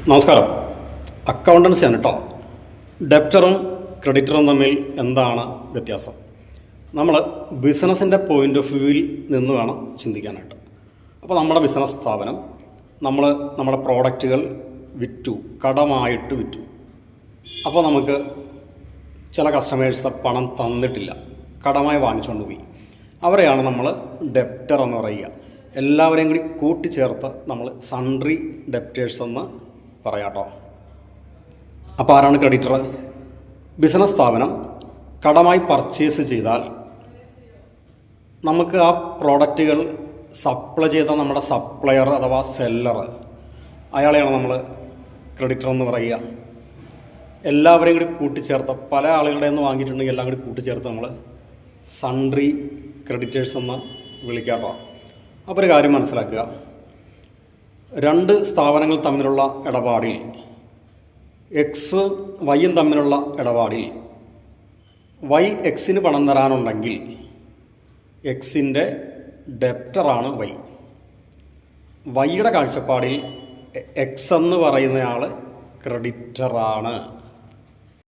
നമസ്കാരം. അക്കൗണ്ടൻസി ആണ് കേട്ടോ. ഡെപ്റ്ററും ക്രെഡിറ്ററും തമ്മിൽ എന്താണ് വ്യത്യാസം? നമ്മൾ ബിസിനസ്സിൻ്റെ പോയിൻ്റ് ഓഫ് വ്യൂവിൽ നിന്ന് വേണം ചിന്തിക്കാനായിട്ട്. അപ്പോൾ നമ്മുടെ ബിസിനസ് സ്ഥാപനം നമ്മുടെ പ്രോഡക്റ്റുകൾ വിറ്റു, കടമായിട്ട് വിറ്റു. അപ്പോൾ നമുക്ക് ചില കസ്റ്റമേഴ്സ് പണം തന്നിട്ടില്ല, കടമായി വാങ്ങിച്ചുകൊണ്ട് പോയി. അവരെയാണ് നമ്മൾ ഡെപ്റ്റർ എന്ന് പറയുക. എല്ലാവരെയും കൂടി കൂട്ടിച്ചേർത്ത് നമ്മൾ സൺട്രി ഡെപ്റ്റേഴ്സ് എന്ന് പറയാട്ടോ. അപ്പോൾ ആരാണ് ക്രെഡിറ്റർ? ബിസിനസ് സ്ഥാപനം കടമായി പർച്ചേസ് ചെയ്താൽ നമുക്ക് ആ പ്രോഡക്റ്റുകൾ സപ്ലൈ ചെയ്ത നമ്മുടെ സപ്ലയർ അഥവാ സെല്ലർ, അയാളെയാണ് നമ്മൾ ക്രെഡിറ്റർ എന്ന് പറയുക. എല്ലാവരെയും കൂടി കൂട്ടിച്ചേർത്ത്, പല ആളുകളുടെ നിന്ന് വാങ്ങിയിട്ടുണ്ടെങ്കിൽ എല്ലാം കൂടി കൂട്ടിച്ചേർത്ത് നമ്മൾ സൺട്രി ക്രെഡിറ്റേഴ്സ് എന്ന് വിളിക്കാട്ടോ. അപ്പോൾ ഒരു കാര്യം മനസ്സിലാക്കുക, രണ്ട് സ്ഥാപനങ്ങൾ തമ്മിലുള്ള ഇടപാടിൽ, എക്സ് വൈയും തമ്മിലുള്ള ഇടപാടിൽ വൈ എക്സിന് പണം തരാനുണ്ടെങ്കിൽ എക്സിൻ്റെ ഡെപ്റ്ററാണ് വൈ. വൈയുടെ കാഴ്ചപ്പാടിൽ എക്സ് എന്ന് പറയുന്നയാൾ ക്രെഡിറ്ററാണ്.